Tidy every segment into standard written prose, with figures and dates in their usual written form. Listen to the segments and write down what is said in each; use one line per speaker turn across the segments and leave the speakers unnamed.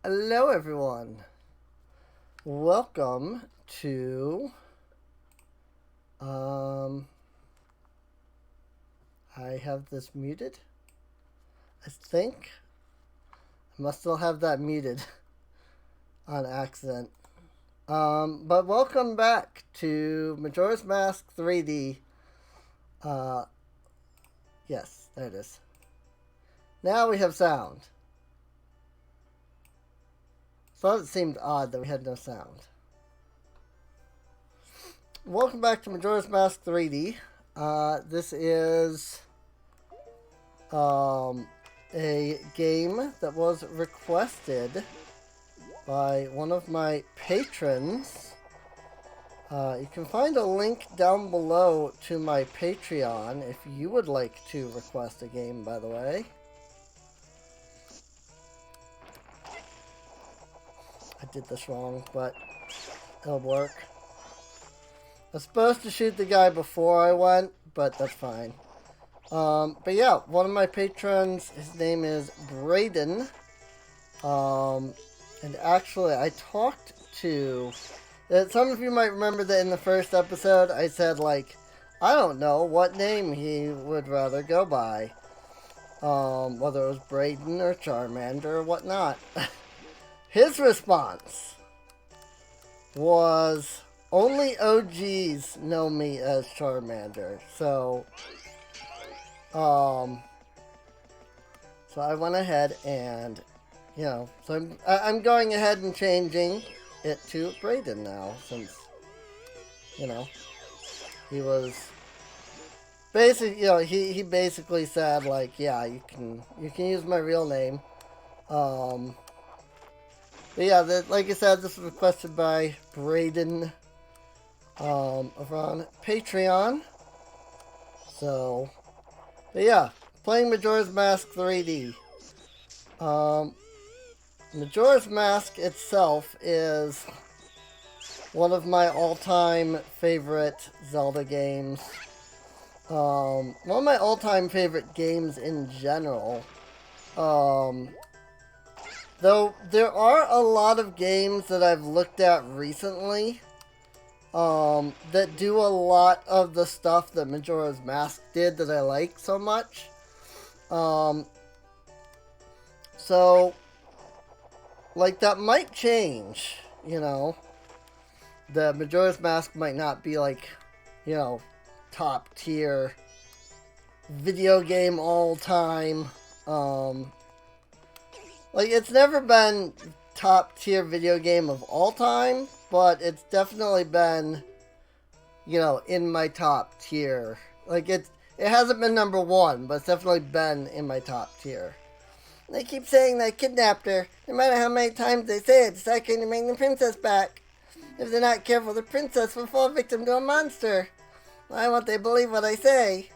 Hello everyone. Welcome to I have this muted. I think I must still have that muted on accident. But welcome back to Majora's Mask 3D. Yes, there it is. Now we have sound. Thought it seemed odd that we had no sound. Welcome back to Majora's Mask 3D. This is a game that was requested by one of my patrons. You can find a link down below to my Patreon if you would like to request a game, by the way. I did this wrong, but it'll work. I was supposed to shoot the guy before I went, but that's fine. But yeah, one of my patrons, his name is Braden. And actually, I talked to... Some of you might remember that in the first episode, I said, like, I don't know what name he would rather go by. Whether it was Braden or Charmander or whatnot. His response was, only OGs know me as Charmander. So I went ahead and, so I'm going ahead and changing it to Braden now, since, he was basically, he basically said, like, yeah, you can use my real name. But yeah, like I said, this was requested by Braden over on Patreon. So, but yeah, playing Majora's Mask 3D. Majora's Mask itself is one of my all-time favorite Zelda games. One of my all-time favorite games in general. Though there are a lot of games that I've looked at recently that do a lot of the stuff that Majora's Mask did that I like so much. So, like, that might change, The Majora's Mask might not be, like, top tier video game all time. Like, it's never been top tier video game of all time, but it's definitely been, in my top tier. Like, it hasn't been number one, but it's definitely been in my top tier. They keep saying that I kidnapped her. No matter how many times they say it, it's not going to bring the princess back. If they're not careful, the princess will fall victim to a monster. Why won't they believe what I say?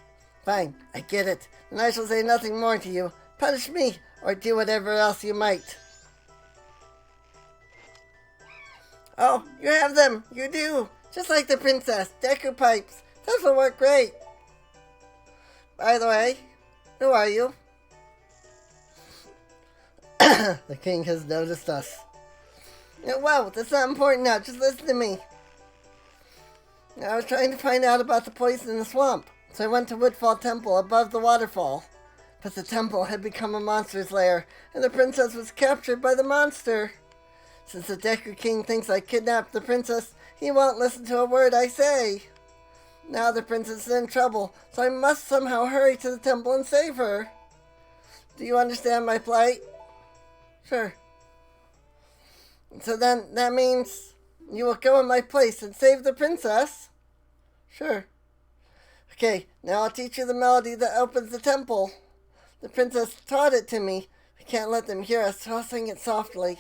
Fine, I get it. And I shall say nothing more to you. Punish me, or do whatever else you might. Oh, you have them. You do. Just like the princess. Deku pipes. Those will work great. By the way, who are you? The king has noticed us. Whoa, that's not important now. Just listen to me. I was trying to find out about the poison in the swamp, so I went to Woodfall Temple above the waterfall. But the temple had become a monster's lair, and the princess was captured by the monster. Since the Deku King thinks I kidnapped the princess, he won't listen to a word I say. Now the princess is in trouble, so I must somehow hurry to the temple and save her. Do you understand my plight? Sure. So then, that means you will go in my place and save the princess? Sure. Okay, now I'll teach you the melody that opens the temple. The princess taught it to me. We can't let them hear us, so I'll sing it softly.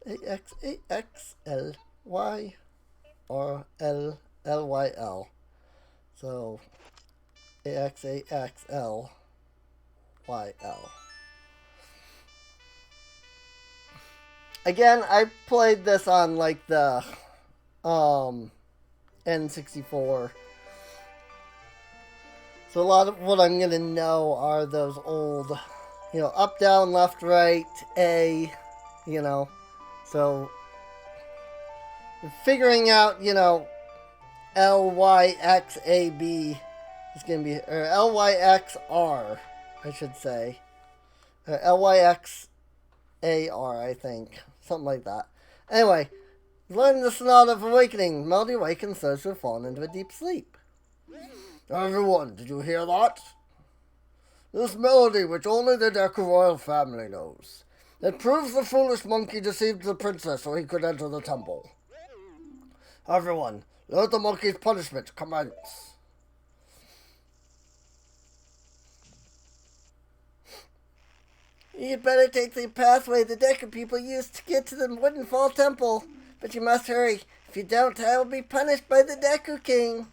AXAXLYRLYL. So, AXAXLYL. Again, I played this on, like, the, N64. So a lot of what I'm gonna know are those old, up, down, left, right, A, you know. So figuring out, LYXAB is gonna be, or LYXR, I should say. Or LYXAR, I think. Something like that. Anyway, learn the Sonata of Awakening. Melody awakens those who have fallen into a deep sleep. Everyone, did you hear that? This melody, which only the Deku royal family knows. It proves the foolish monkey deceived the princess so he could enter the temple. Everyone, let the monkey's punishment commence. You'd better take the pathway the Deku people used to get to the Woodfall temple. But you must hurry. If you don't, I will be punished by the Deku King.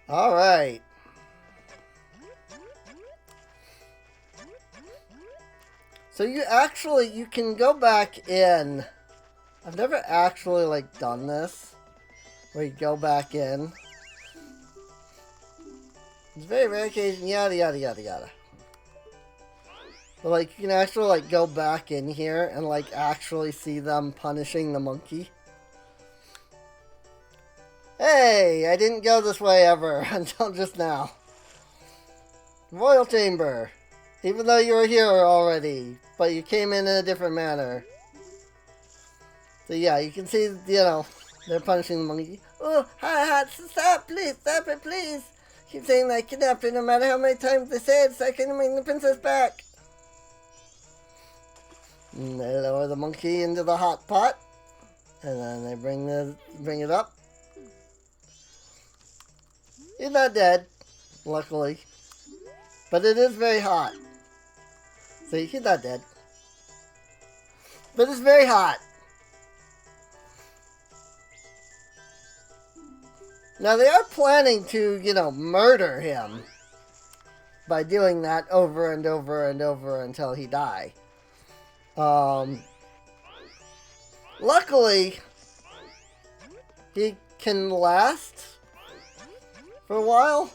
Alright. So you can go back in. I've never actually, done this. Where you go back in. It's a very rare occasion, yada, yada, yada, yada. But, you can actually, go back in here and, actually see them punishing the monkey. Hey, I didn't go this way ever until just now. Royal Chamber. Even though you were here already, but you came in a different manner. So yeah, you can see, they're punishing the monkey. Oh, hi, stop, please, stop it, please. Keep saying that I kidnapped her no matter how many times they say it, so I can bring the princess back. And they lower the monkey into the hot pot. And then they bring it up. He's not dead, luckily. But it is very hot. See, he's not dead. But it's very hot. Now, they are planning to, murder him by doing that over and over and over until he die. Luckily, he can last for a while.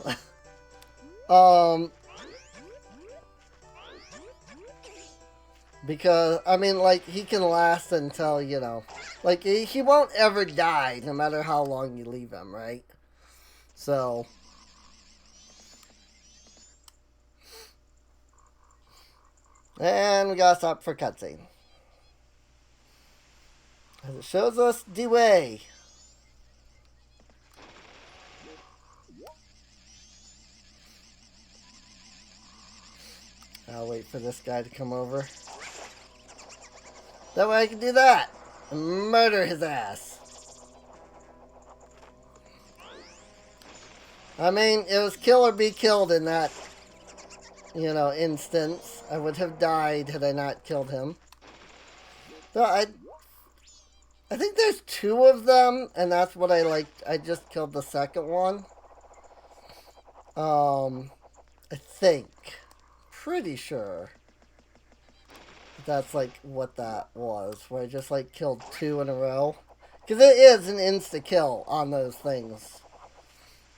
Because, he can last until, he won't ever die no matter how long you leave him, right? So, and we gotta stop for cutscene. As it shows us the way. I'll wait for this guy to come over. That way I can do that. And murder his ass. It was kill or be killed in that, instance. I would have died had I not killed him. So I think there's 2 of them, and that's what I liked. I just killed the second one. I think. Pretty sure. That's, what that was. Where I just, killed 2 in a row. Because it is an insta-kill on those things.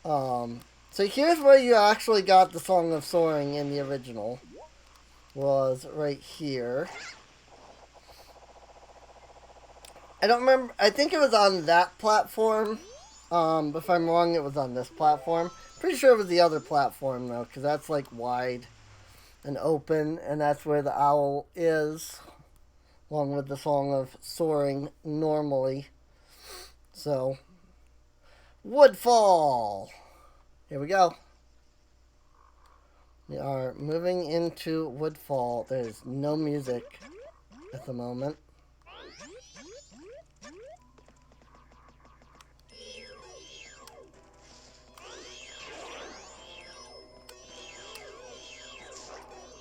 So here's where you actually got the Song of Soaring in the original. Was right here. I don't remember. I think it was on that platform. If I'm wrong, it was on this platform. Pretty sure it was the other platform, though. Because that's, wide and open. And that's where the owl is. Along with the Song of Soaring normally. So, Woodfall. Here we go. We are moving into Woodfall. There's no music at the moment.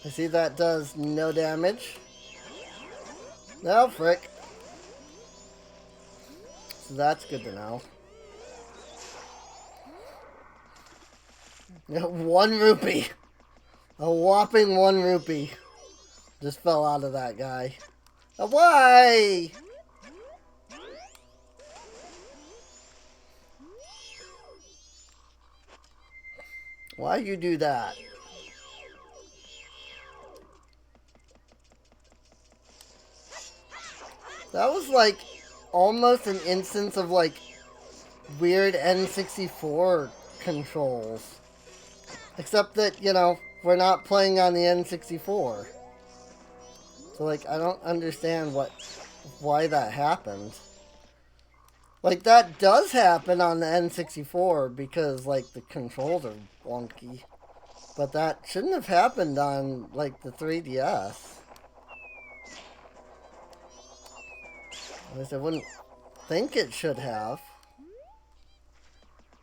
I see that does no damage. No, frick. So that's good to know. 1 rupee. A whopping 1 rupee. Just fell out of that guy. Why? Why you do that? That was like almost an instance of like weird N64 controls. Except that, you know, we're not playing on the N64. So like I don't understand why that happened. Like that does happen on the N64 because like the controls are wonky. But that shouldn't have happened on like the 3DS. At least I wouldn't think it should have.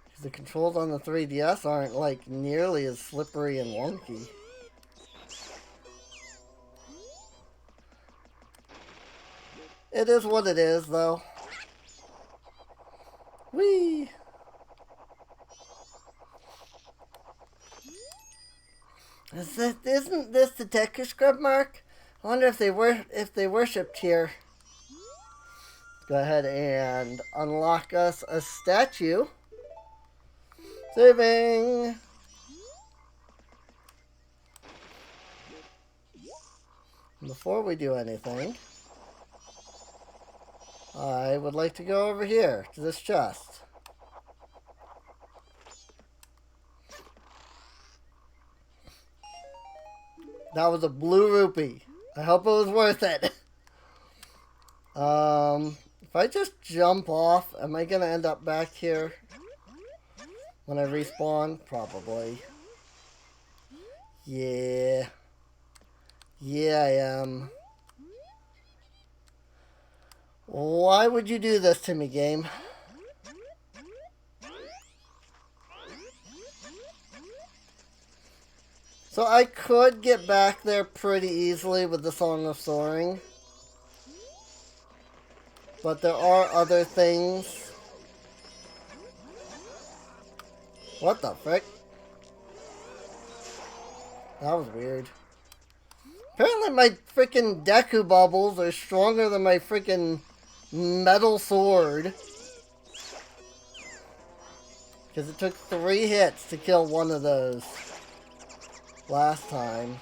Because the controls on the 3DS aren't like nearly as slippery and wonky. It is what it is though. Whee! Isn't this the Deku Scrub mark? I wonder if they worshipped here. Let's go ahead and unlock us a statue. Saving. Before we do anything, I would like to go over here to this chest. That was a blue rupee. I hope it was worth it. If I just jump off, am I gonna end up back here when I respawn? Probably. Yeah. Yeah, I am. Why would you do this to me, game? So I could get back there pretty easily with the Song of Soaring. But there are other things. What the frick? That was weird. Apparently my freaking Deku bubbles are stronger than my freaking metal sword. Because it took 3 hits to kill one of those last time.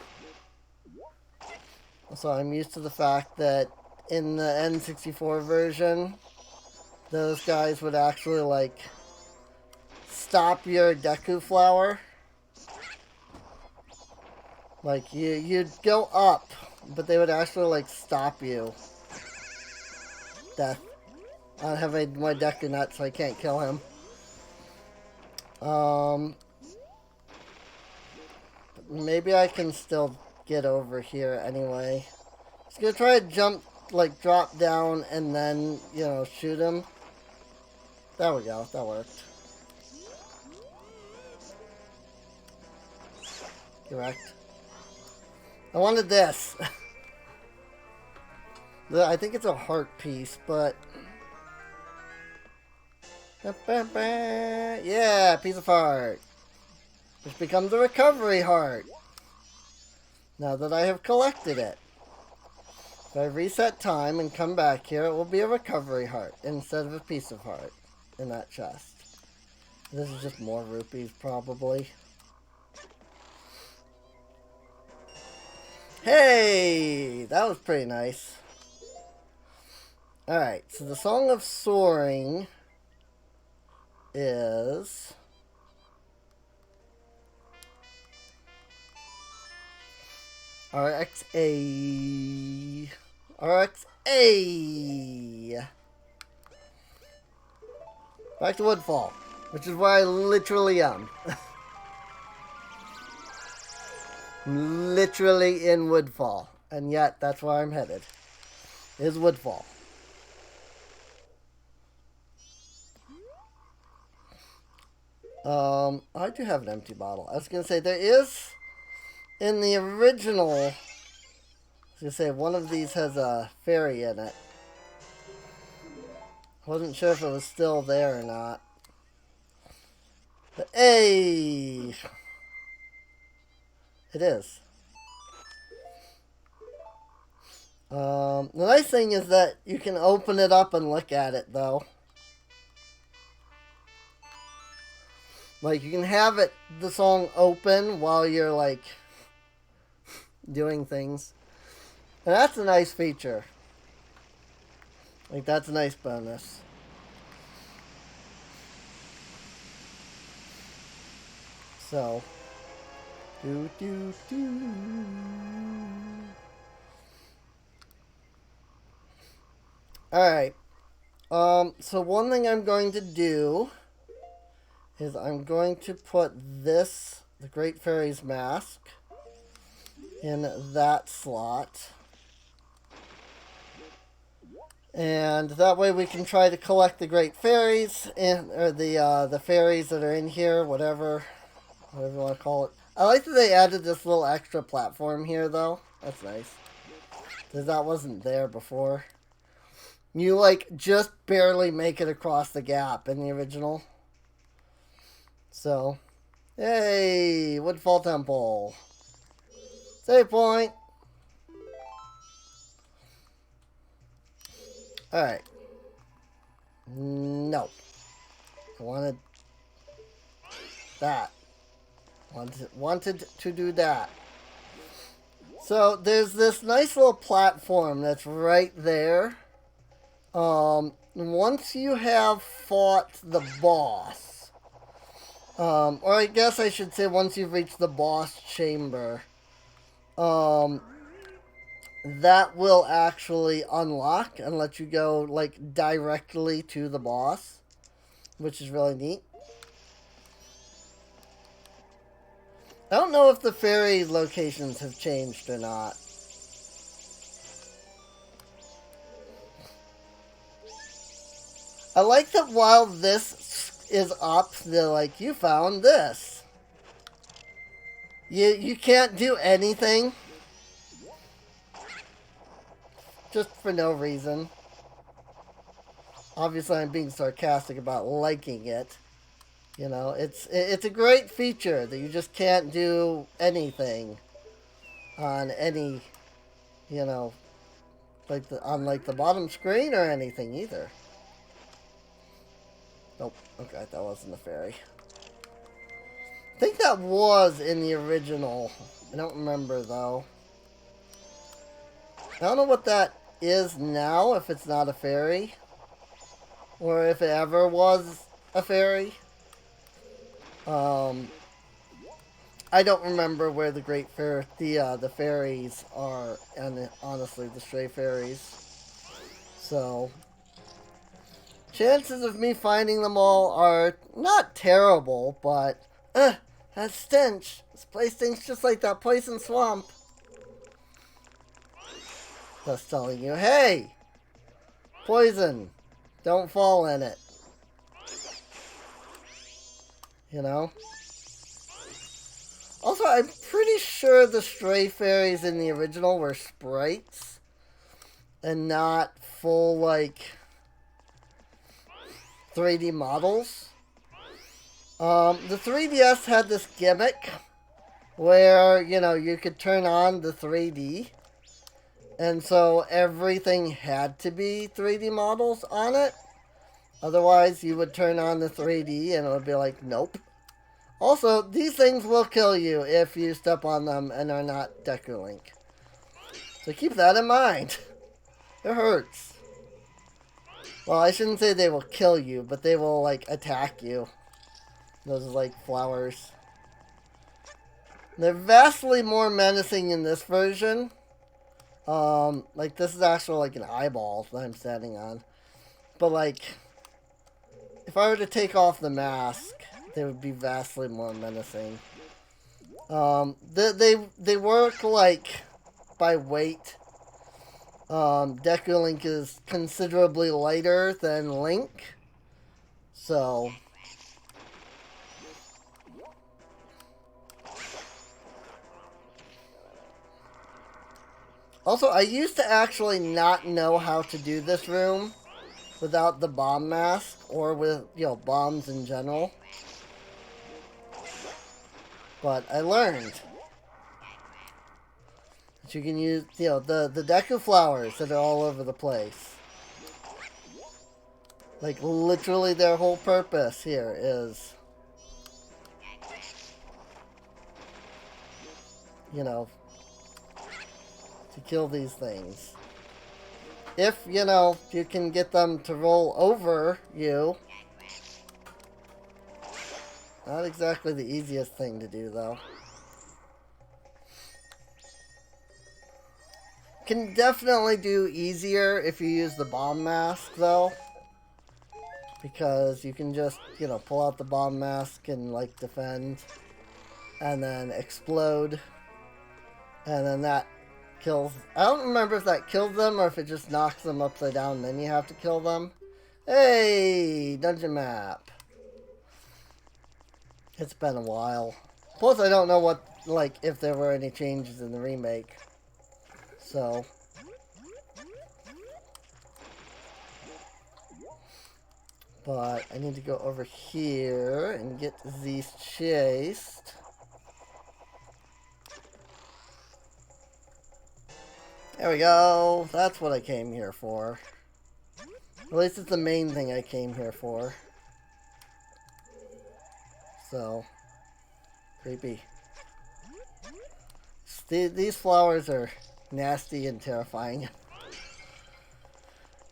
So I'm used to the fact that in the N64 version, those guys would actually like stop your Deku flower. Like you'd go up, but they would actually like stop you. Death. I don't have my Deku nut, so I can't kill him. Maybe I can still get over here anyway. Just gonna try to jump, like drop down and then, you know, shoot him. There we go, that worked. Correct. I wanted this. I think it's a heart piece, but... Yeah, piece of heart. Which becomes a recovery heart. Now that I have collected it. If I reset time and come back here, it will be a recovery heart instead of a piece of heart in that chest. This is just more rupees, probably. Hey! That was pretty nice. Alright, so the Song of Soaring is... RXA. RXA. Back to Woodfall, which is where I literally am. Literally in Woodfall, and yet that's where I'm headed. Is Woodfall. I do have an empty bottle. I was gonna say there is in the original. I was gonna say one of these has a fairy in it. I wasn't sure if it was still there or not. But hey, it is. The nice thing is that you can open it up and look at it, though. Like, you can have it, the song open while you're, like, doing things. And that's a nice feature. Like, that's a nice bonus. So, do. Alright. So one thing I'm going to do is I'm going to put this, the Great Fairy's Mask, in that slot. And that way we can try to collect the Great Fairies, or the fairies that are in here, whatever you want to call it. I like that they added this little extra platform here, though. That's nice. Because that wasn't there before. You, like, just barely make it across the gap in the original. So, yay! Woodfall Temple. Save point! Alright. No. I wanted that. Wanted to do that. So, there's this nice little platform that's right there. Once you have fought the boss, or I guess I should say once you've reached the boss chamber, that will actually unlock and let you go, like, directly to the boss, which is really neat. I don't know if the fairy locations have changed or not. I like that while this is up, they're like, you found this. You can't do anything. Just for no reason. Obviously, I'm being sarcastic about liking it. You know, it's a great feature that you just can't do anything on any, you know, like on the bottom screen or anything either. Nope. Okay, that wasn't a fairy. I think that was in the original. I don't remember, though. I don't know what that is now, if it's not a fairy. Or if it ever was a fairy. I don't remember where the the fairies are, and honestly, the stray fairies. So, chances of me finding them all are not terrible, but, that stench. This place stinks just like that poison swamp. That's telling you, hey, poison, don't fall in it. You know? Also, I'm pretty sure the stray fairies in the original were sprites and not full, like, 3D models. The 3DS had this gimmick where, you know, you could turn on the 3D, and so everything had to be 3D models on it. Otherwise, you would turn on the 3D and it would be like, nope. Also, these things will kill you if you step on them and are not Deku Link. So keep that in mind. It hurts. Well, I shouldn't say they will kill you, but they will, like, attack you. Those are, like, flowers. They're vastly more menacing in this version. Like, this is actually, like, an eyeball that I'm standing on. But, like, if I were to take off the mask, they would be vastly more menacing. They work, like, by weight. Deku Link is considerably lighter than Link. So, also, I used to actually not know how to do this room without the bomb mask, or with, you know, bombs in general. But I learned that you can use, you know, the Deku flowers that are all over the place. Like, literally their whole purpose here is you know, to kill these things. If, you know, you can get them to roll over you. Not exactly the easiest thing to do, though. Can definitely do easier if you use the bomb mask, though. Because you can just, you know, pull out the bomb mask and, like, defend. And then explode. And then that kills... I don't remember if that kills them or if it just knocks them upside down and then you have to kill them. Hey! Dungeon map. It's been a while. Plus, I don't know what, like, if there were any changes in the remake. So... But I need to go over here and get these chased. There we go. That's what I came here for. At least it's the main thing I came here for. So, creepy. These flowers are nasty and terrifying.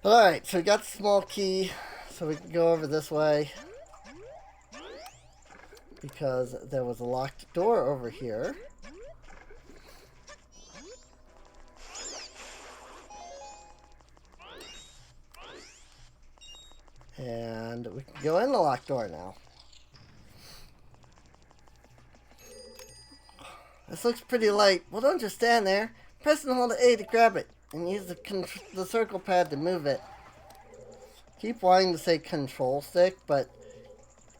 Alright, so we got the small key. So we can go over this way. Because there was a locked door over here. And we can go in the locked door now. This looks pretty light. Well, don't just stand there. Press and hold A to grab it. And use the circle pad to move it. Keep wanting to say control stick, but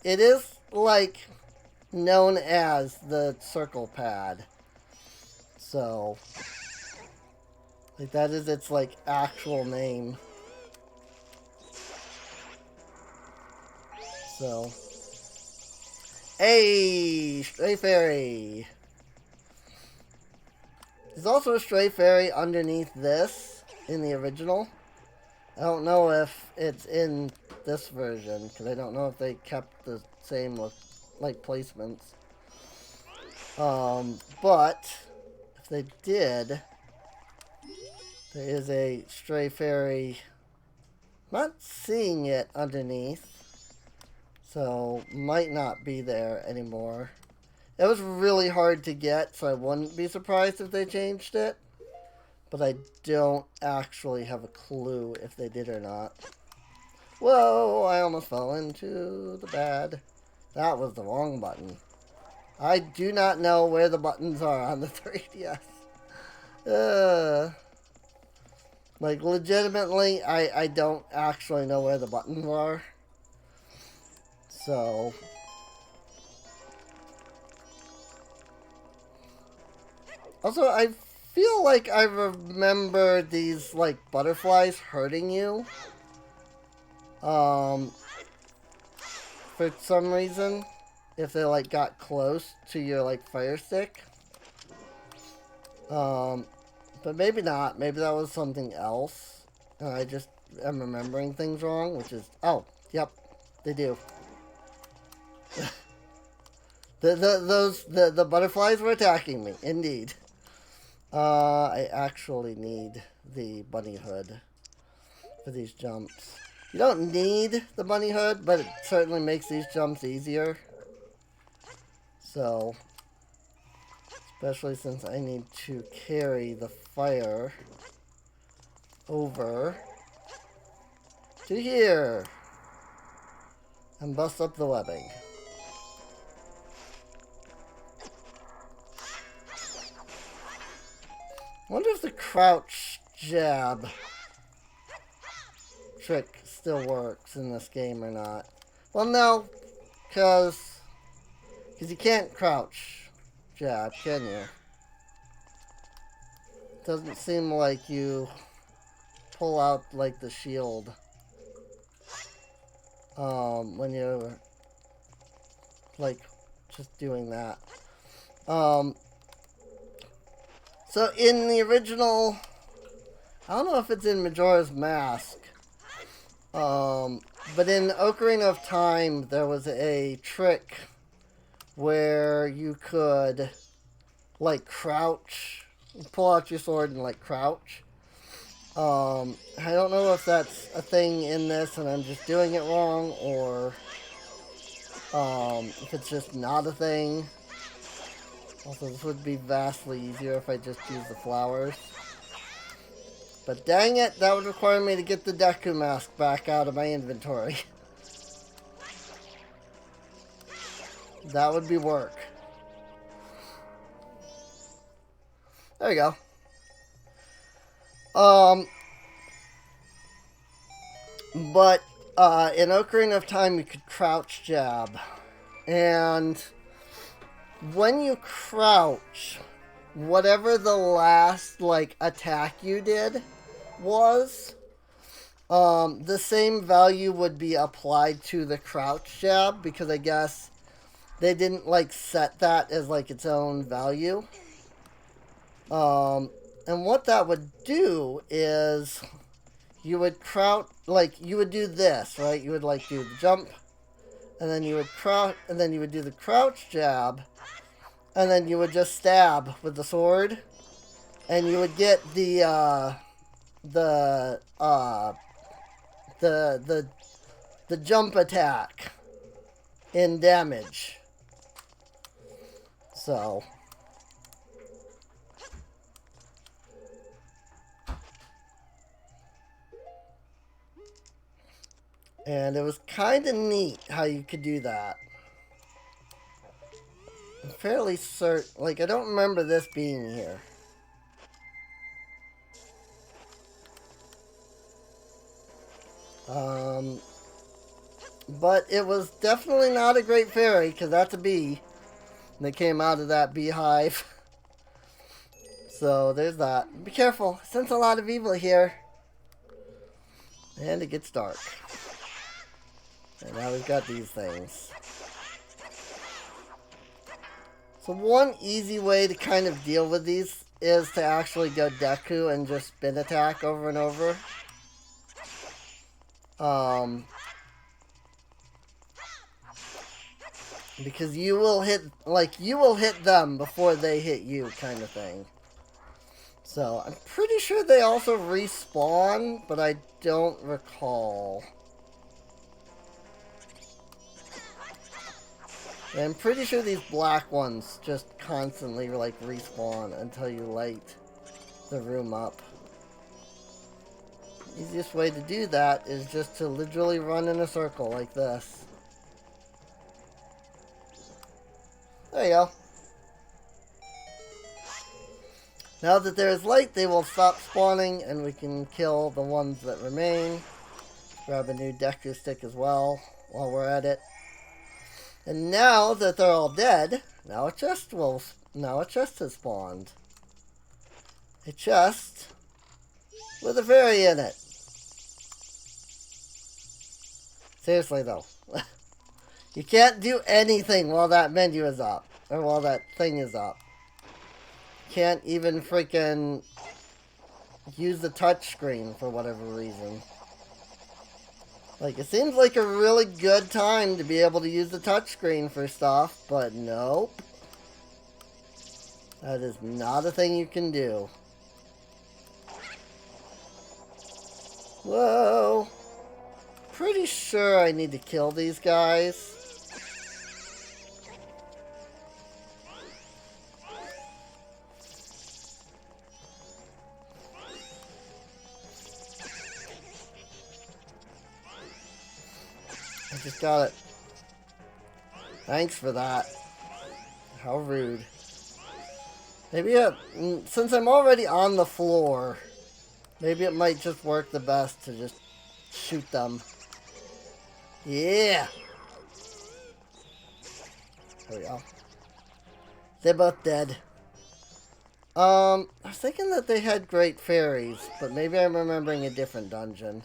it is, like, known as the circle pad. So, like, that is its, like, actual name. So, hey, stray fairy. There's also a stray fairy underneath this in the original. I don't know if it's in this version, because I don't know if they kept the same with, like, placements. But if they did, there is a stray fairy. I'm not seeing it underneath. So, might not be there anymore. It was really hard to get, so I wouldn't be surprised if they changed it. But I don't actually have a clue if they did or not. Whoa, I almost fell into the bad. That was the wrong button. I do not know where the buttons are on the 3DS. Like, legitimately, I don't actually know where the buttons are. So, also, I feel like I remember these, like, butterflies hurting you. For some reason, if they, like, got close to your, like, fire stick. But maybe not. Maybe that was something else. And I just am remembering things wrong, which is, oh, yep, they do. The butterflies were attacking me, indeed. I actually need the bunny hood for these jumps. You don't need the bunny hood, but it certainly makes these jumps easier. So, especially since I need to carry the fire over to here and bust up the webbing. I wonder if the crouch jab trick still works in this game or not. Well, no, because you can't crouch jab, can you? Doesn't seem like you pull out, like, the shield when you're, like, just doing that. So in the original, I don't know if it's in Majora's Mask, but in Ocarina of Time, there was a trick where you could like crouch. Pull out your sword and like crouch. I don't know if that's a thing in this and I'm just doing it wrong, or if it's just not a thing. Also, this would be vastly easier if I just use the flowers. But dang it, that would require me to get the Deku mask back out of my inventory. That would be work. There you go. But in Ocarina of Time, you could crouch jab. And when you crouch, whatever the last, like, attack you did was, the same value would be applied to the crouch jab, because I guess they didn't, like, set that as, like, its own value. And what that would do is you would crouch, like, you would do this, right? You would, like, do the jump, and then you would crouch, and then you would do the crouch jab, and then you would just stab with the sword, and you would get the jump attack in damage. So, and it was kind of neat how you could do that. I'm fairly certain, like, I don't remember this being here. But it was definitely not a great fairy, because that's a bee that came out of that beehive. So there's that. Be careful, sense a lot of evil here. And it gets dark. And now we've got these things. So one easy way to kind of deal with these is to actually go Deku and just spin attack over and over. Because you will hit, like, you will hit them before they hit you, kind of thing. So, I'm pretty sure they also respawn, but I don't recall. And I'm pretty sure these black ones just constantly, like, respawn until you light the room up. The easiest way to do that is just to literally run in a circle like this. There you go. Now that there is light, they will stop spawning, and we can kill the ones that remain. Grab a new Deku stick as well, while we're at it. And now that they're all dead, now a chest has spawned. A chest with a fairy in it. Seriously though. You can't do anything while that menu is up. Or while that thing is up. Can't even freaking use the touchscreen for whatever reason. Like, it seems like a really good time to be able to use the touchscreen for stuff, but nope. That is not a thing you can do. Whoa. Pretty sure I need to kill these guys. I just got it. Thanks for that. How rude. Maybe since I'm already on the floor, maybe it might just work the best to just shoot them. Yeah! There we go. They're both dead. I was thinking that they had great fairies, but maybe I'm remembering a different dungeon.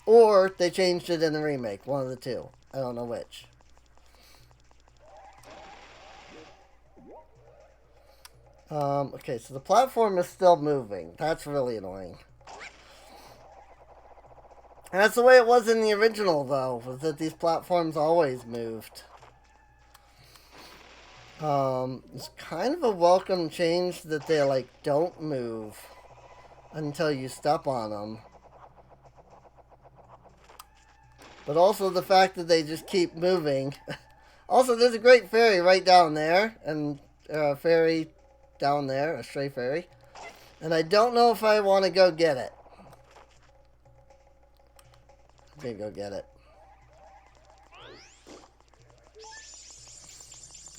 Or they changed it in the remake, one of the two. I don't know which. Okay, so the platform is still moving. That's really annoying. And that's the way it was in the original, though, was that these platforms always moved. It's kind of a welcome change that they, like, don't move until you step on them. But also the fact that they just keep moving. Also, there's a great fairy right down there, and a fairy down there, a stray fairy. And I don't know if I want to go get it. I'm gonna go get it.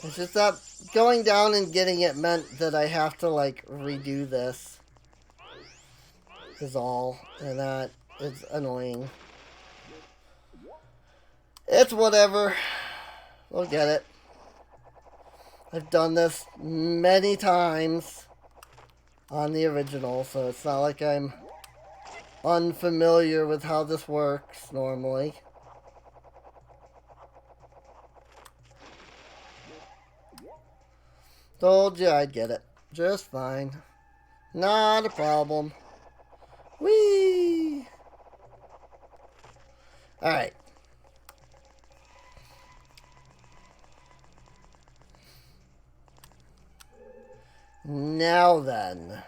It's just that going down and getting it meant that I have to, like, redo this. Is all. And that is annoying. It's whatever. We'll get it. I've done this many times on the original, so it's not like I'm unfamiliar with how this works normally. Told you I'd get it. Just fine. Not a problem. Whee! Alright. Now then.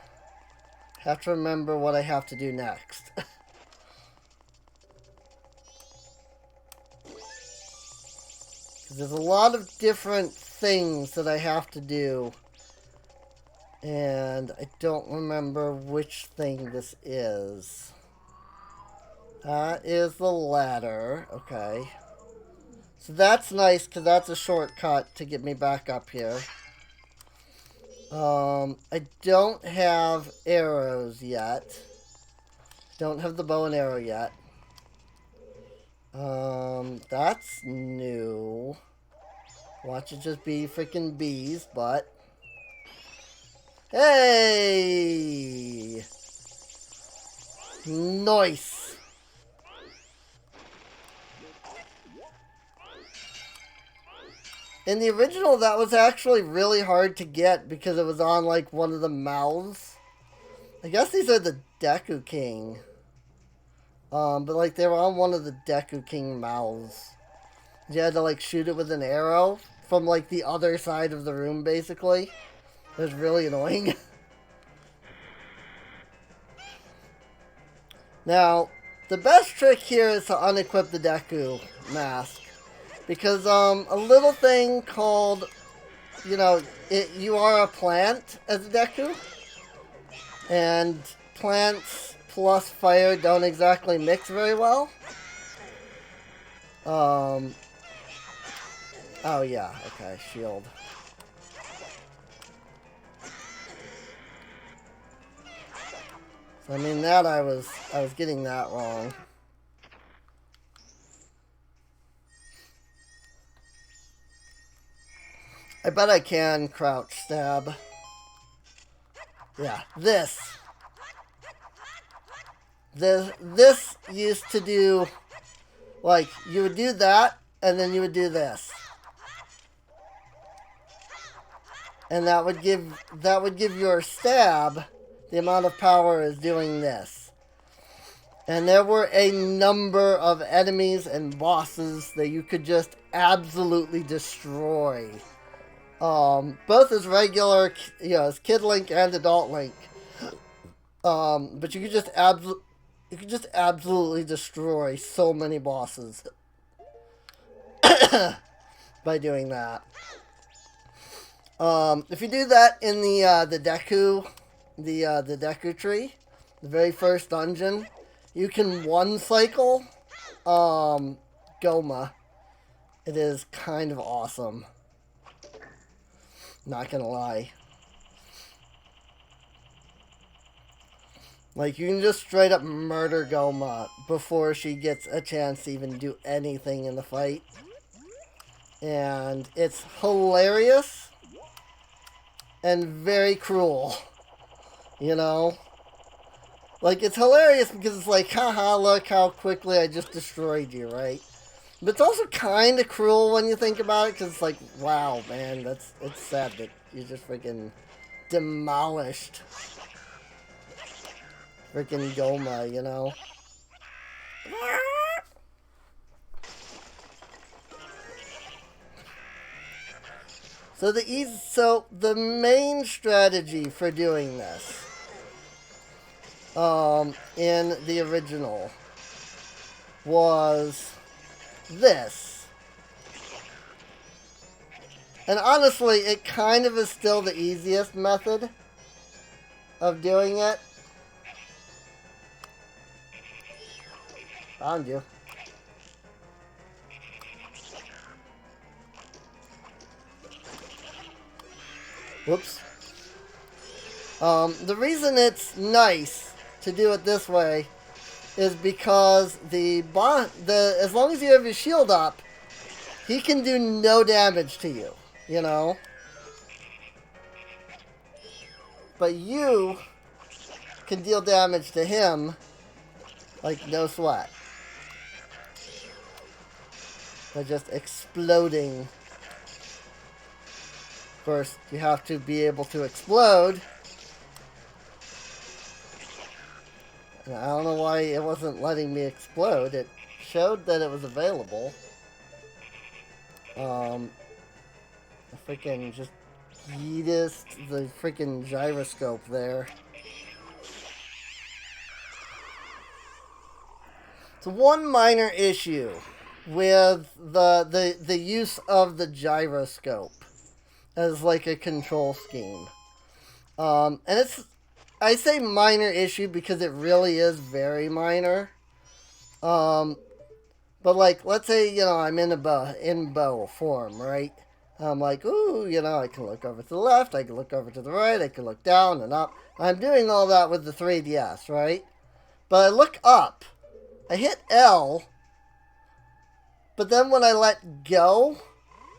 Have to remember what I have to do next. There's a lot of different things that I have to do. And I don't remember which thing this is. That is the ladder. Okay. So that's nice because that's a shortcut to get me back up here. I don't have arrows yet. Don't have the bow and arrow yet. That's new. Watch it just be freaking bees, but... Hey! Nice! In the original, that was actually really hard to get because it was on, like, one of the mouths. I guess these are the Deku King. But, like, they were on one of the Deku King mouths. You had to, like, shoot it with an arrow from, like, the other side of the room, basically. It was really annoying. Now, the best trick here is to unequip the Deku mask. Because, a little thing called, you know, you are a plant as a Deku. And plants plus fire don't exactly mix very well. Oh yeah, okay, shield. So, I mean, that I was getting that wrong. I bet I can crouch stab. Yeah, this used to do, like, you would do that, and then you would do this. And that would give your stab the amount of power as doing this. And there were a number of enemies and bosses that you could just absolutely destroy. Both as regular, you know, as Kid Link and Adult Link. But you could just absolutely destroy so many bosses by doing that. If you do that in the Deku, the Deku tree, the very first dungeon, you can one cycle, Goma. It is kind of awesome. Not gonna lie. Like, you can just straight up murder Goma before she gets a chance to even do anything in the fight. And it's hilarious and very cruel. You know? Like, it's hilarious because it's like, haha, look how quickly I just destroyed you, right? But it's also kind of cruel when you think about it, because it's like, wow, man, it's sad that you just freaking demolished freaking Goma, you know? So the main strategy for doing this, in the original, was this. And honestly, it kind of is still the easiest method of doing it. Found you. Whoops. The reason it's nice to do it this way is because as long as you have your shield up, he can do no damage to you, you know? But you can deal damage to him like no sweat. By just exploding. Of course, you have to be able to explode. And I don't know why it wasn't letting me explode. It showed that it was available. I freaking just yeeted the freaking gyroscope there. So one minor issue with the use of the gyroscope as like a control scheme. And I say minor issue because it really is very minor. But like, let's say, I'm in bow form, right? I'm like, ooh, I can look over to the left, I can look over to the right, I can look down and up. I'm doing all that with the 3DS, right? But I look up, I hit L, but then when I let go,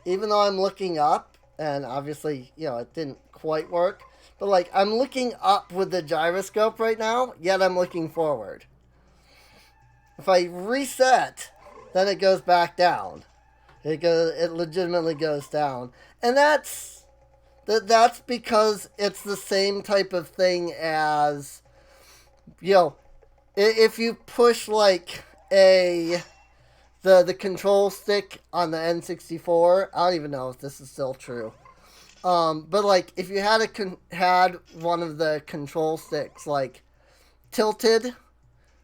even though I'm looking up, and obviously, it didn't quite work, but like, I'm looking up with the gyroscope right now, yet I'm looking forward. If I reset, then it goes back down. It legitimately goes down. And that's because it's the same type of thing as, if you push like the control stick on the N64, I don't even know if this is still true. But like, if you had one of the control sticks like tilted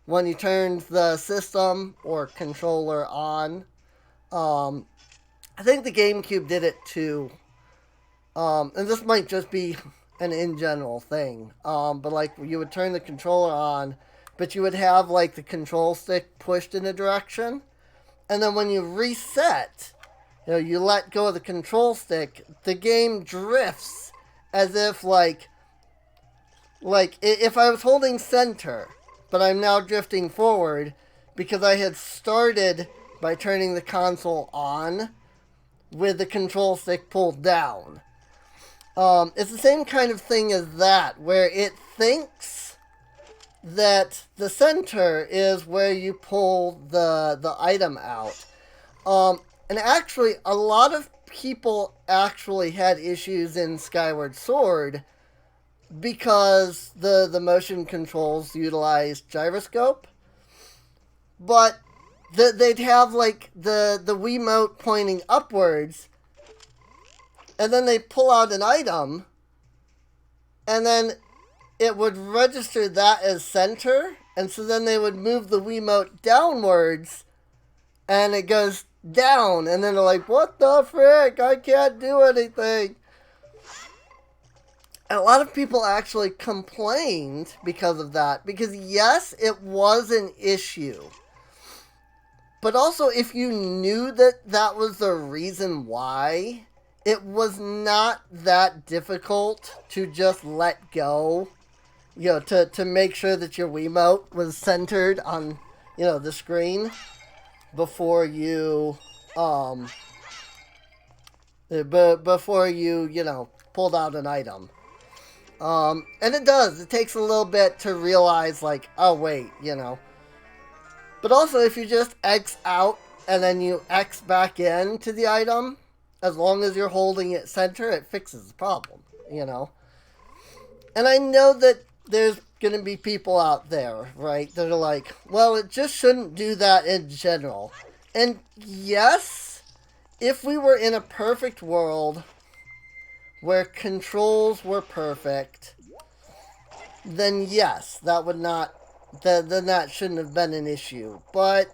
when you turned the system or controller on, I think the GameCube did it too. And this might just be an in general thing. But like, you would turn the controller on, but you would have like the control stick pushed in a direction, and then when you reset, you let go of the control stick, the game drifts as if like if I was holding center, but I'm now drifting forward because I had started by turning the console on with the control stick pulled down. It's the same kind of thing as that, where it thinks that the center is where you pull the item out. And actually, a lot of people actually had issues in Skyward Sword because the motion controls utilized gyroscope. But they'd have like the Wiimote pointing upwards, and then they pull out an item, and then it would register that as center, and so then they would move the Wiimote downwards, and it goes down, and then they're like, what the frick, I can't do anything. And a lot of people actually complained because of that, because yes, it was an issue. But also, if you knew that was the reason why, it was not that difficult to just let go, to make sure that your Wiimote was centered on, the screen before you, pulled out an item. And it does. It takes a little bit to realize, like, oh, wait, But also, if you just X out and then you X back into the item, as long as you're holding it center, it fixes the problem, And I know that there's going to be people out there, right, that are like, well, it just shouldn't do that in general. And yes, if we were in a perfect world where controls were perfect, then yes, that would not, then that shouldn't have been an issue. But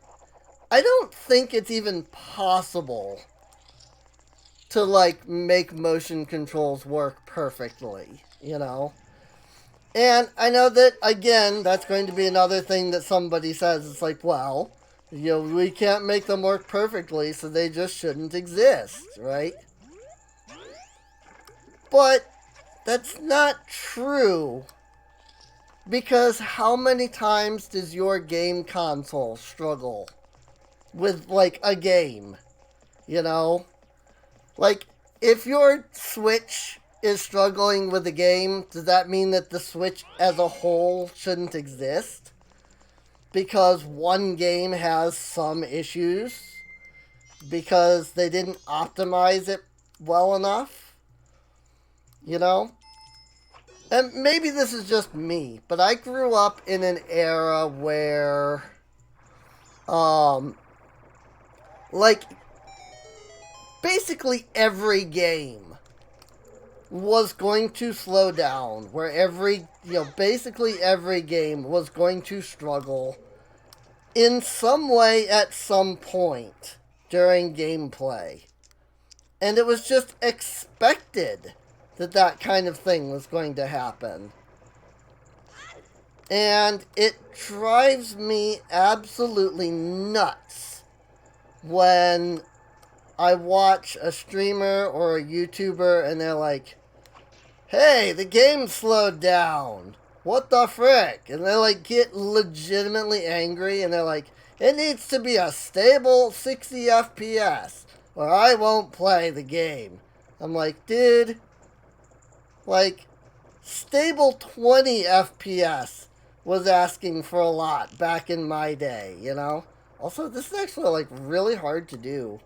I don't think it's even possible to, like, make motion controls work perfectly, you know? And I know that, again, that's going to be another thing that somebody says. It's like, well, you know, we can't make them work perfectly, so they just shouldn't exist, right? But that's not true. Because how many times does your game console struggle with, like, a game? You know? Like, if your Switch is struggling with a game, does that mean that the Switch as a whole shouldn't exist? Because one game has some issues? Because they didn't optimize it well enough? You know? And maybe this is just me, but I grew up in an era where, like, basically every game was going to slow down, where basically every game was going to struggle in some way at some point during gameplay. And it was just expected that that kind of thing was going to happen. And it drives me absolutely nuts when I watch a streamer or a YouTuber and they're like, hey, the game slowed down. What the frick? And they, like, get legitimately angry and they're like, it needs to be a stable 60 FPS or I won't play the game. I'm like, dude, like, stable 20 FPS was asking for a lot back in my day, you know? Also, this is actually, like, really hard to do.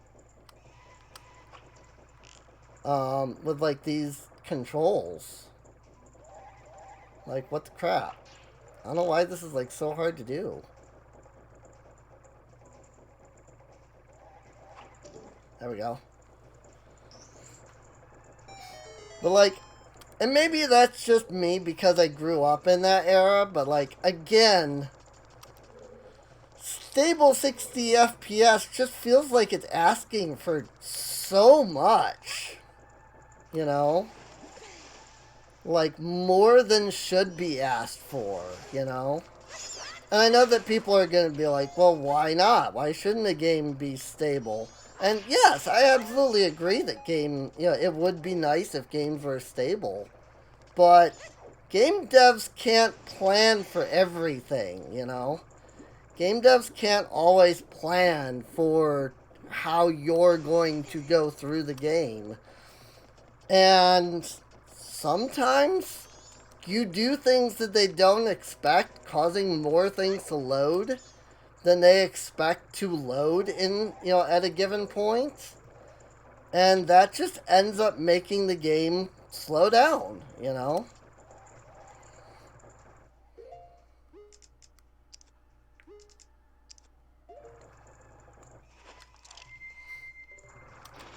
With, like, these controls. Like, what the crap? I don't know why this is, like, so hard to do. There we go. But, like, and maybe that's just me because I grew up in that era, but, like, again, stable 60 FPS just feels like it's asking for so much. You know? Like, more than should be asked for, you know? And I know that people are going to be like, well, why not? Why shouldn't a game be stable? And yes, I absolutely agree that it would be nice if games were stable. But game devs can't plan for everything, you know? Game devs can't always plan for how you're going to go through the game. And sometimes you do things that they don't expect, causing more things to load than they expect to load at a given point. And that just ends up making the game slow down, you know?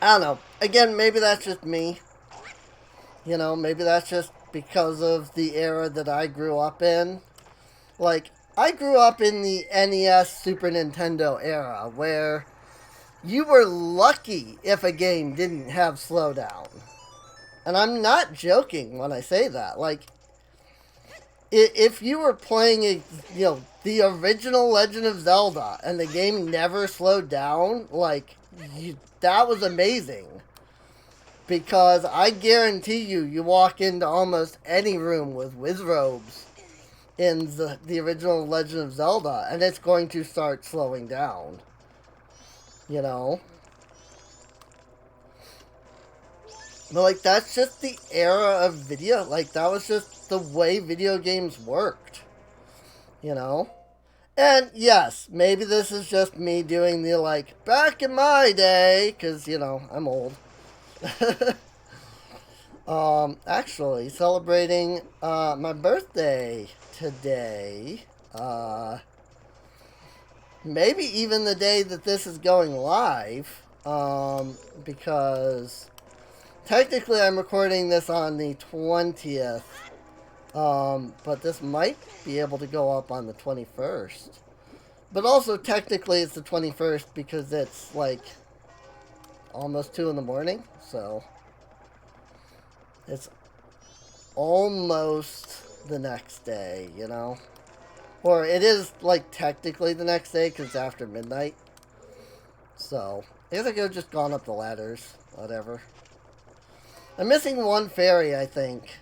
I don't know. Again, maybe that's just me. You know, maybe that's just because of the era that I grew up in. Like, I grew up in the NES Super Nintendo era where you were lucky if a game didn't have slowdown. And I'm not joking when I say that. Like, if you were playing the original Legend of Zelda and the game never slowed down, like, that was amazing. Because I guarantee you walk into almost any room with wizrobes in the original Legend of Zelda, and it's going to start slowing down. You know? But, like, that's just the era of video. Like, that was just the way video games worked. You know? And, yes, maybe this is just me doing the, like, back in my day, because, you know, I'm old. Actually, celebrating, my birthday today, maybe even the day that this is going live, because technically I'm recording this on the 20th. But this might be able to go up on the 21st. But also, technically, it's the 21st because it's, like, almost 2 in the morning. So, it's almost the next day, you know? Or it is, like, technically the next day because it's after midnight. So, I guess I could have just gone up the ladders. Whatever. I'm missing one fairy, I think.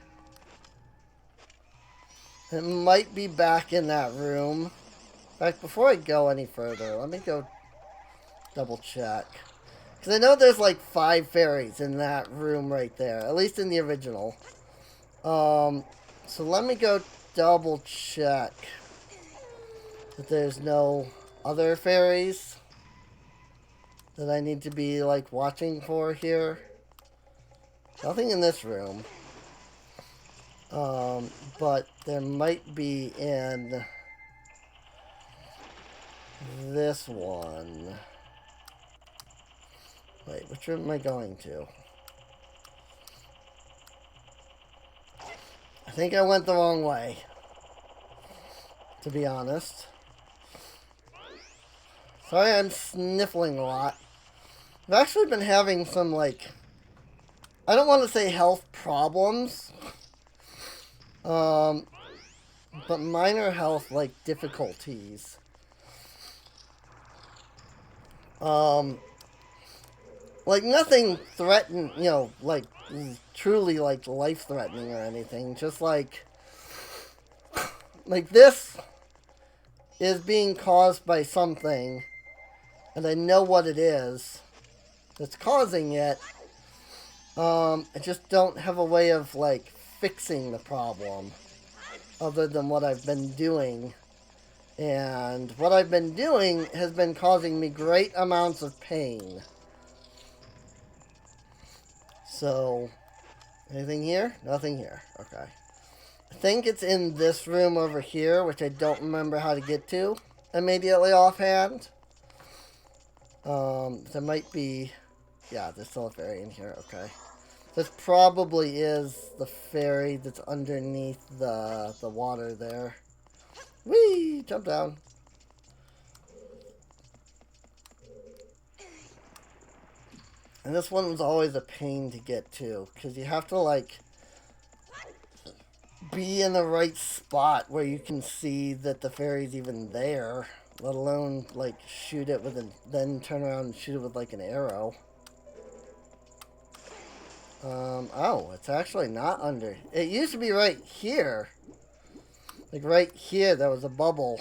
It might be back in that room. In fact, before I go any further, let me go double check. Because I know there's like 5 fairies in that room right there. At least in the original. So let me go double check that there's no other fairies that I need to be like watching for here. Nothing in this room. But there might be in this one. Wait, which room am I going to? I think I went the wrong way, to be honest. Sorry, I'm sniffling a lot. I've actually been having some, like, I don't want to say health problems, but minor health, like, difficulties. Like, nothing threatened, you know, like, truly, like, life-threatening or anything. Just, like this is being caused by something, and I know what it is that's causing it. I just don't have a way of, like, fixing the problem other than what I've been doing. And what I've been doing has been causing me great amounts of pain. So, anything here? Nothing here. Okay. I think it's in this room over here, which I don't remember how to get to immediately offhand. There might be... Yeah, there's still a fairy in here. Okay. This probably is the fairy that's underneath the water there. Whee! Jump down. And this one was always a pain to get to, because you have to, like, be in the right spot where you can see that the fairy's even there, let alone, like, shoot it with then turn around and shoot it with, like, an arrow. Oh, it's actually not under. It used to be right here. Like, right here, there was a bubble.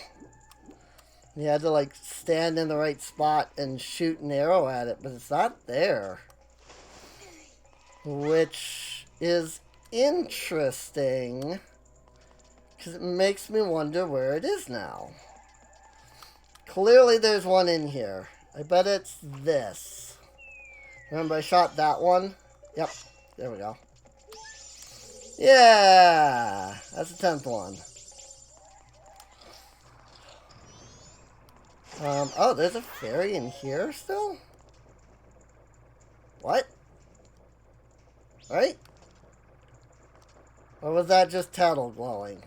You had to, like, stand in the right spot and shoot an arrow at it, but it's not there. Which is interesting, because it makes me wonder where it is now. Clearly there's one in here. I bet it's this. Remember I shot that one? Yep, there we go. Yeah, that's the 10th one. Oh, there's a fairy in here still? What? Right? Or was that just Tattle glowing?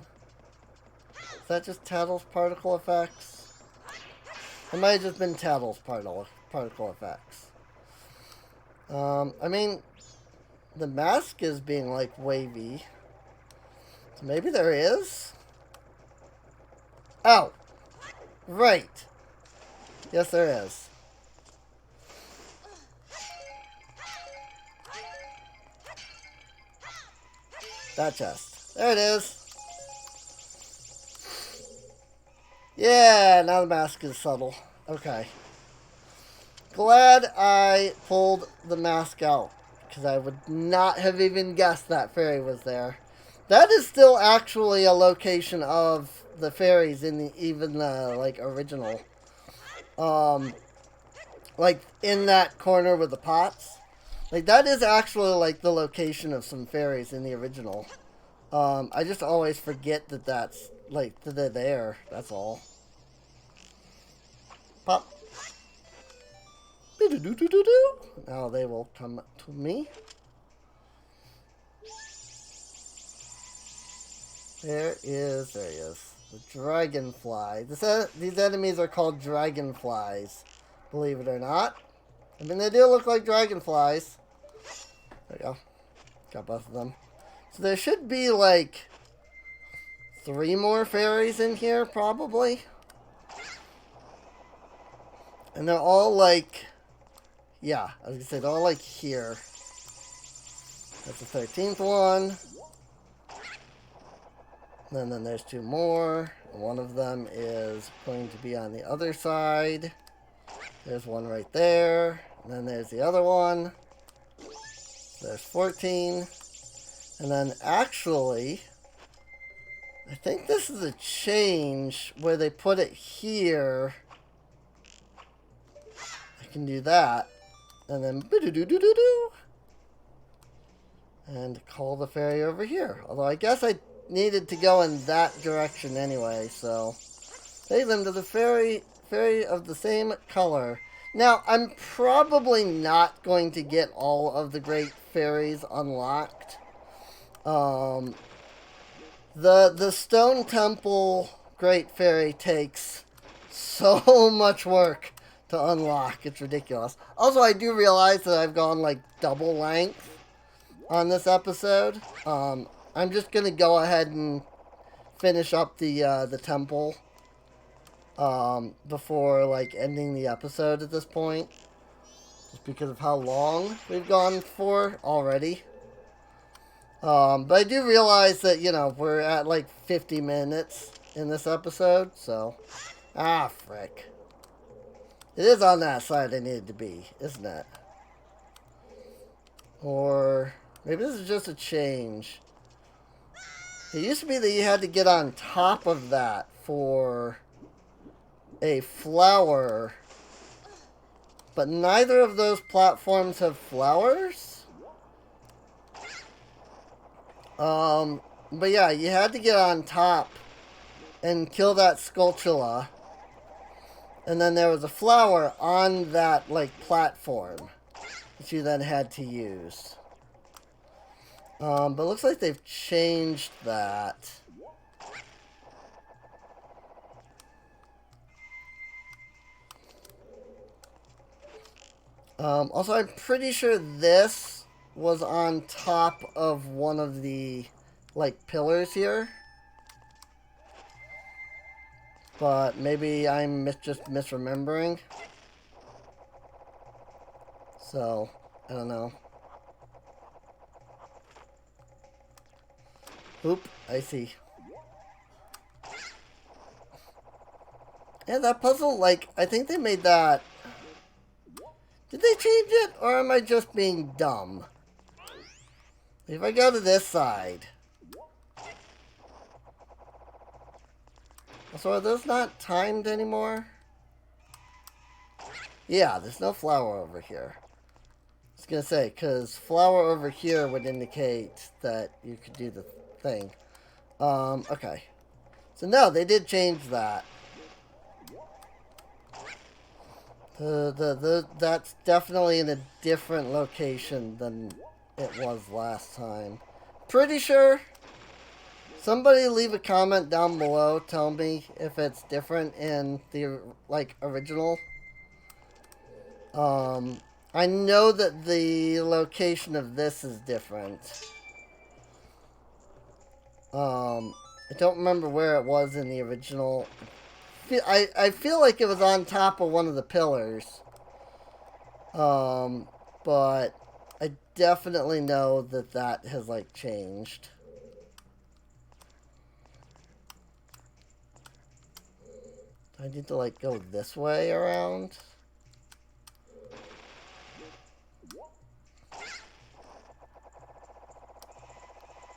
Is that just Tattle's particle effects? It might have just been Tattle's particle effects. I mean, the mask is being, like, wavy. So maybe there is? Oh! Right! Yes, there is. That chest. There it is. Yeah, now the mask is subtle. Okay. Glad I pulled the mask out, because I would not have even guessed that fairy was there. That is still actually a location of the fairies in the like, original. Like, in that corner with the pots. Like, that is actually, like, the location of some fairies in the original. I just always forget that that's, like, that they're there. That's all. Pop. Now they will come to me. There he is. The dragonfly. These enemies are called dragonflies. Believe it or not. I mean, they do look like dragonflies. There you go. Got both of them. So there should be like 3 more fairies in here, probably. And they're all like... Yeah, I was going to say, they're all like here. That's the 13th one. And then there's 2 more. One of them is going to be on the other side. There's one right there. And then there's the other one. There's 14. And then actually, I think this is a change where they put it here. I can do that. And then boo-doo-doo-doo-doo-doo. And call the fairy over here. Although I guess I needed to go in that direction anyway, so take them to the fairy of the same color. Now, I'm probably not going to get all of the great fairies unlocked. The Stone Temple Great Fairy takes so much work to unlock. It's ridiculous. Also, I do realize that I've gone like double length on this episode. I'm just going to go ahead and finish up the temple before like ending the episode at this point. Just because of how long we've gone for already. But I do realize that, you know, we're at like 50 minutes in this episode, so... Ah, frick. It is on that side I needed to be, isn't it? Or... maybe this is just a change. It used to be that you had to get on top of that for a flower. But neither of those platforms have flowers? But yeah, you had to get on top and kill that Skulltula. And then there was a flower on that, like, platform that you then had to use. But it looks like they've changed that. Also, I'm pretty sure this was on top of one of the, like, pillars here. But maybe I'm just misremembering. So, I don't know. Oop, I see. Yeah, that puzzle, like, I think they made that... Did they change it? Or am I just being dumb? If I go to this side... So are those not timed anymore? Yeah, there's no flower over here. I was going to say, because flower over here would indicate that you could do the thing. Okay. So no, they did change that. That's definitely in a different location than it was last time. Pretty sure. Somebody leave a comment down below. Tell me if it's different in the, like, original. I know that the location of this is different. I don't remember where it was in the original. I feel like it was on top of one of the pillars. But I definitely know that that has, like, changed. I need to, like, go this way around.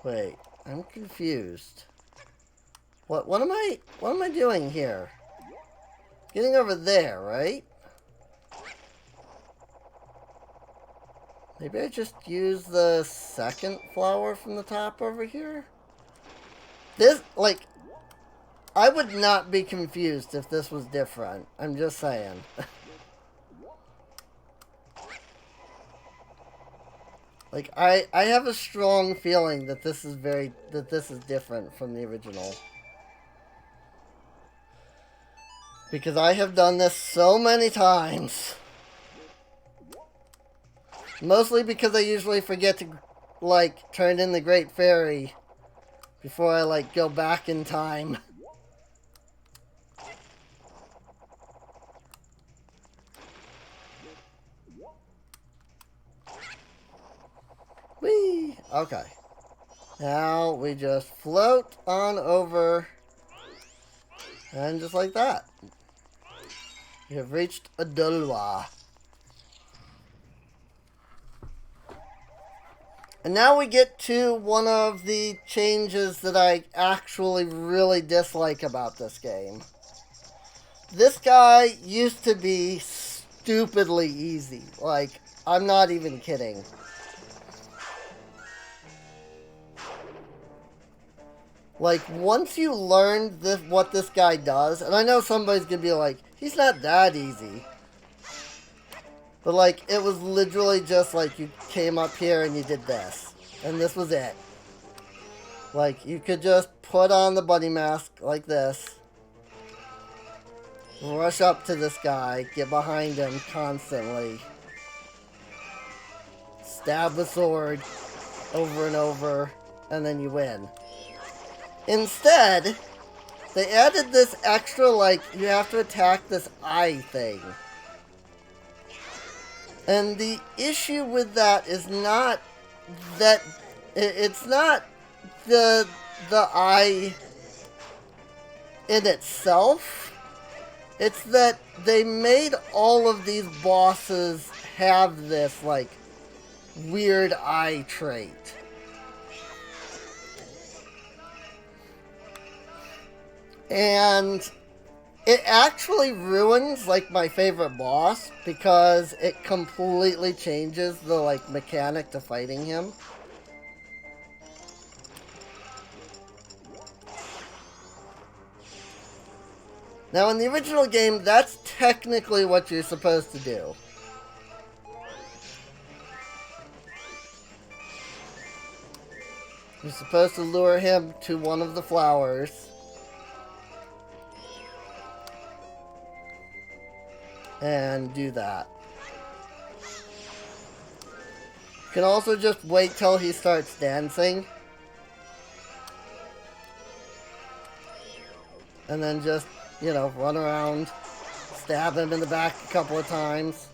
Wait, I'm confused. What am I doing here? Getting over there, right? Maybe I just use the second flower from the top over here? This, like, I would not be confused if this was different. I'm just saying. Like, I have a strong feeling that this is different from the original. Because I have done this so many times. Mostly because I usually forget to, like, turn in the Great Fairy before I, like, go back in time. Whee! Okay. Now we just float on over. And just like that. We have reached Adulwa. And now we get to one of the changes that I actually really dislike about this game. This guy used to be stupidly easy. Like, I'm not even kidding. Like, once you learn what this guy does, and I know somebody's gonna be like, he's not that easy. But, like, it was literally just like you came up here and you did this. And this was it. Like, you could just put on the bunny mask like this. Rush up to this guy, get behind him constantly. Stab the sword over and over, and then you win. Instead, they added this extra, like, you have to attack this eye thing. And the issue with that is not that it's not the eye in itself. It's that they made all of these bosses have this, like, weird eye trait. And it actually ruins, like, my favorite boss because it completely changes the, like, mechanic to fighting him. Now, in the original game, that's technically what you're supposed to do. You're supposed to lure him to one of the flowers. And do that. You can also just wait till he starts dancing. And then just, you know, run around, stab him in the back a couple of times.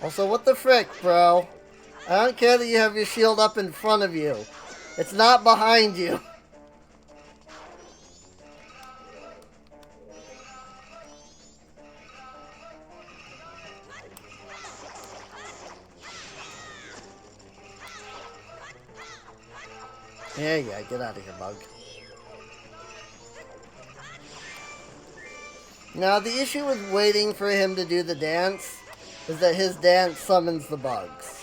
Also, what the frick, bro? I don't care that you have your shield up in front of you. It's not behind you. Yeah, get out of here, bug. Now, the issue with waiting for him to do the dance is that his dance summons the bugs.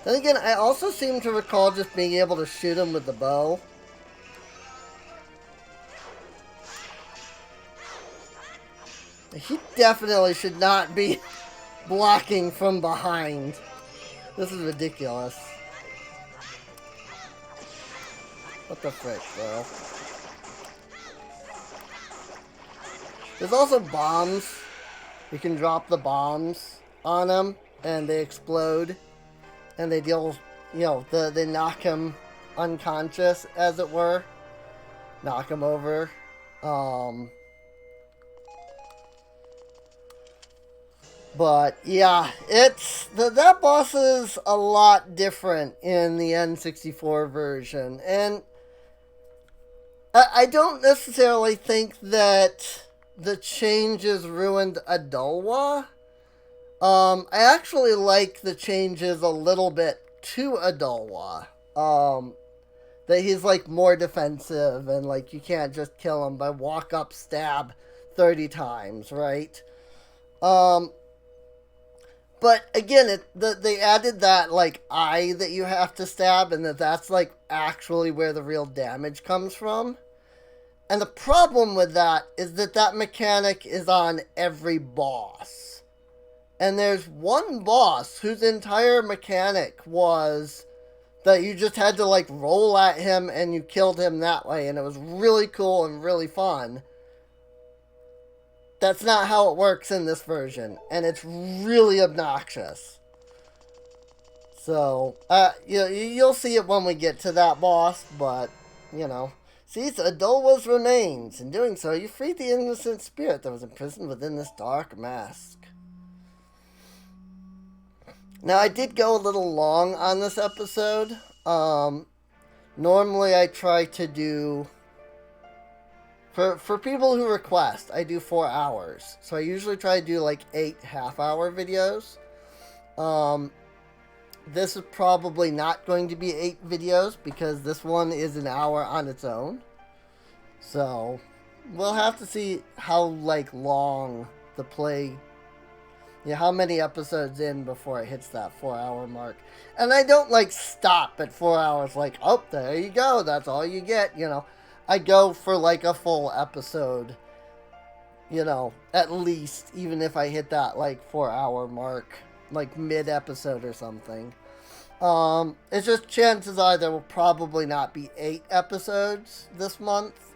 Then again, I also seem to recall just being able to shoot him with the bow. He definitely should not be blocking from behind. This is ridiculous. What the frick, bro? There's also bombs. You can drop the bombs on them, and they explode. And they deal, you know, they knock him unconscious, as it were. Knock him over. But, yeah, it's... that boss is a lot different in the N64 version. And I don't necessarily think that the changes ruined Adulwa. I actually like the changes a little bit to Adulwa. That he's, like, more defensive and, like, you can't just kill him by walk up, stab 30 times, right? But But again, they added that like eye that you have to stab, and that's like actually where the real damage comes from. And the problem with that is that mechanic is on every boss. And there's one boss whose entire mechanic was that you just had to like roll at him and you killed him that way, and it was really cool and really fun. That's not how it works in this version, and it's really obnoxious. So, you'll see it when we get to that boss, but, you know. Seize Adolwa's remains. In doing so, you freed the innocent spirit that was imprisoned within this dark mask. Now, I did go a little long on this episode. Normally I try to do... For people who request, I do 4 hours. So I usually try to do like 8 half-hour videos. This is probably not going to be 8 videos because this one is an hour on its own. So we'll have to see how like long the play, how many episodes in before it hits that 4-hour mark. And I don't like stop at 4 hours like, oh, there you go, that's all you get, I go for like a full episode, at least, even if I hit that like 4-hour mark, like mid-episode or something. It's just chances are there will probably not be 8 episodes this month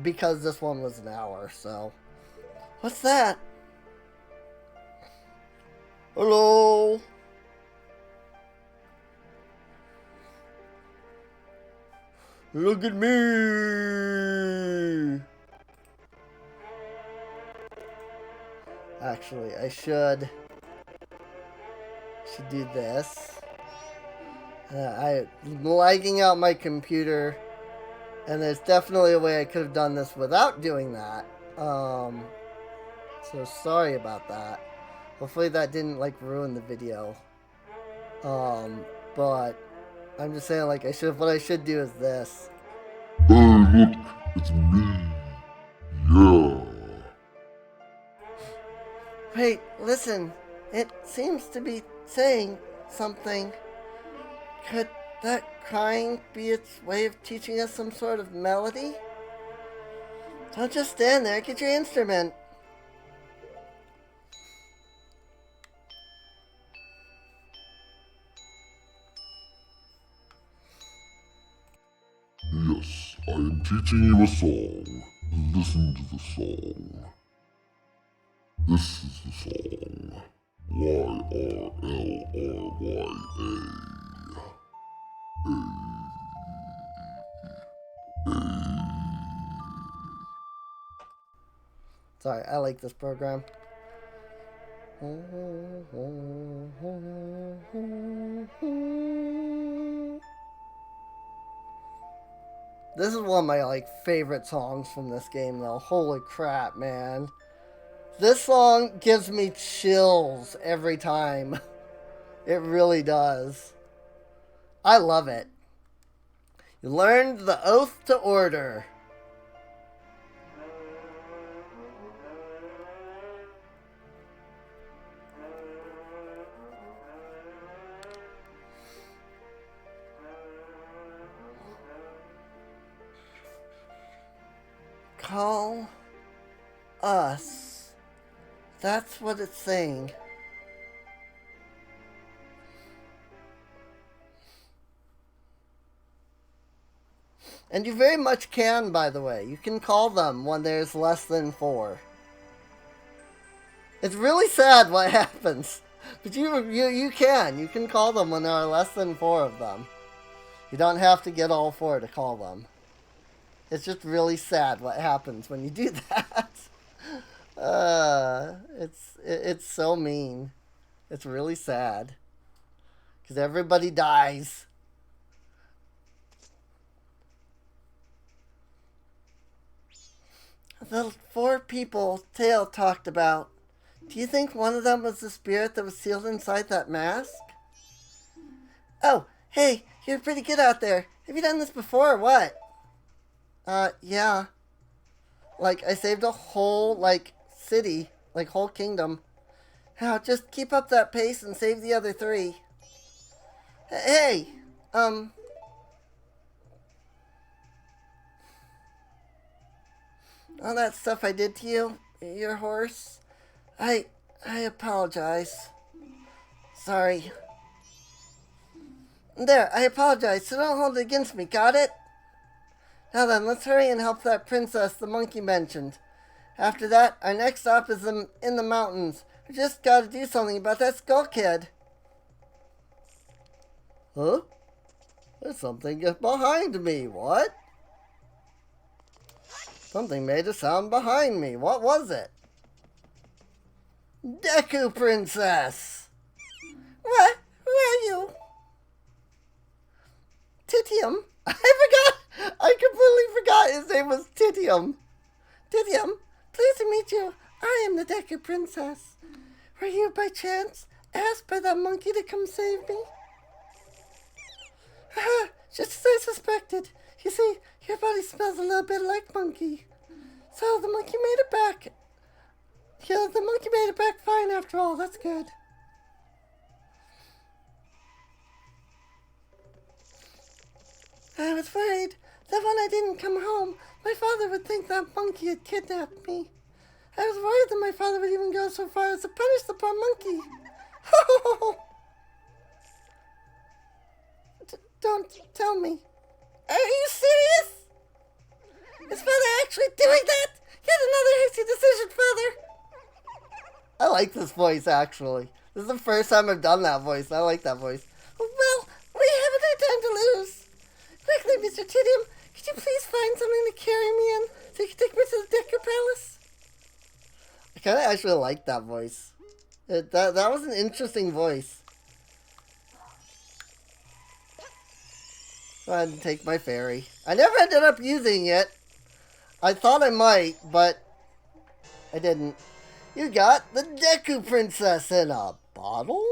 because this one was an hour, so. What's that? Hello? Look at me! Actually, I should do this. I'm lagging out my computer, and there's definitely a way I could have done this without doing that. So sorry about that. Hopefully that didn't like ruin the video. But I'm just saying, like, what I should do is this.
Hey, look, it's me. Yeah.
Wait, listen. It seems to be saying something. Could that crying be its way of teaching us some sort of melody? Don't just stand there, get your instrument.
Yes, I am teaching you a song. Listen to the song. This is the song.
Sorry, I like this program. This is one of my like favorite songs from this game though. Holy crap, man. This song gives me chills every time. It really does. I love it. You learned the Oath to Order. Call us. That's what it's saying. And you very much can, by the way. You can call them when there's less than 4. It's really sad what happens. But you can. You can call them when there are less than 4 of them. You don't have to get all 4 to call them. It's just really sad what happens when you do that. It's so mean. It's really sad. Because everybody dies. The 4 people Tail talked about. Do you think one of them was the spirit that was sealed inside that mask? Oh, hey, you're pretty good out there. Have you done this before or what? Yeah. Like, I saved a whole, like, city. Like, whole kingdom. Now, just keep up that pace and save the other 3. Hey, all that stuff I did to you, your horse, I apologize. Sorry. There, I apologize, so don't hold it against me, got it? Now then, let's hurry and help that princess the monkey mentioned. After that, our next stop is in the mountains. We just gotta do something about that skull kid. Huh? There's something behind me. What? Something made a sound behind me. What was it? Deku Princess! What? Who are you? Titium? I forgot! I completely forgot his name was Titium. Titium, pleased to meet you. I am the Deku Princess. Were you, by chance, asked by that monkey to come save me? Haha, just as I suspected. You see, your body smells a little bit like monkey. So the monkey made it back. Yeah, the monkey made it back fine after all. That's good. I was worried that when I didn't come home, my father would think that monkey had kidnapped me. I was worried that my father would even go so far as to punish the poor monkey. Don't tell me. Are you serious? Is father actually doing that? Yet another hasty decision, father. I like this voice, actually. This is the first time I've done that voice. I like that voice. Well, we haven't had time to lose. Quickly, Mr. Titium, could you please find something to carry me in so you can take me to the Deku Palace? I kind of actually like that voice. That was an interesting voice. Go ahead and take my fairy. I never ended up using it. I thought I might, but I didn't. You got the Deku Princess in a bottle?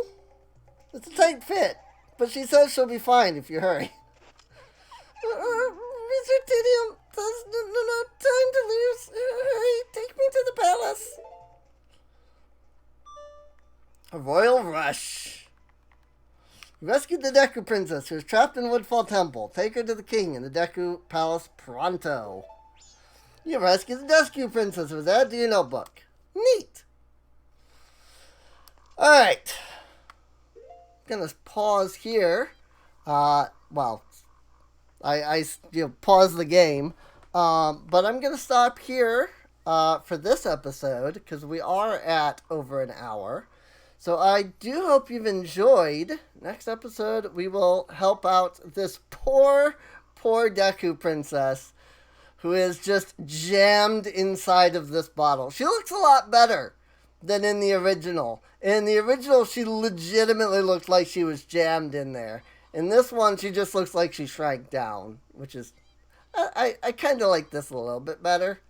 It's a tight fit, but she says she'll be fine if you hurry. Mr. Titium, there's no time to lose. Hurry, take me to the palace. A royal rush. Rescued the Deku Princess, who is trapped in Woodfall Temple. Take her to the king in the Deku Palace pronto. You rescued the Deku Princess, who was added to your notebook. Neat. Alright. Gonna pause here. Well, I pause the game. But I'm gonna stop here for this episode, because we are at over an hour. So I do hope you've enjoyed. Next episode, we will help out this poor Deku Princess who is just jammed inside of this bottle. She looks a lot better than in the original. In the original, she legitimately looked like she was jammed in there. In this one, she just looks like she shrank down, which is... I kind of like this a little bit better.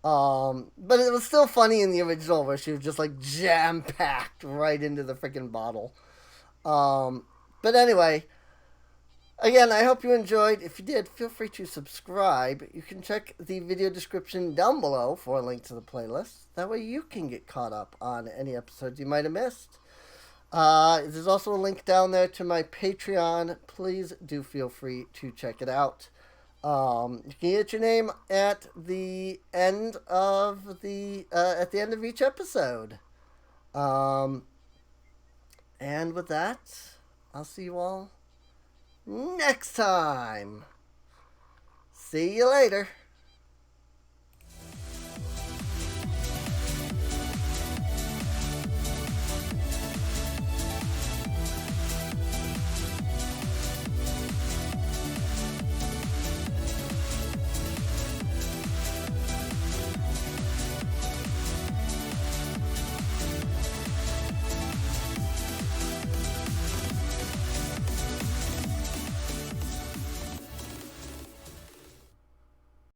But it was still funny in the original where she was just like jam-packed right into the freaking bottle. But anyway, again, I hope you enjoyed. If you did, feel free to subscribe. You can check the video description down below for a link to the playlist. That way you can get caught up on any episodes you might have missed. There's also a link down there to my Patreon. Please do feel free to check it out. You can get your name at the end of each episode. And with that, I'll see you all next time. See you later.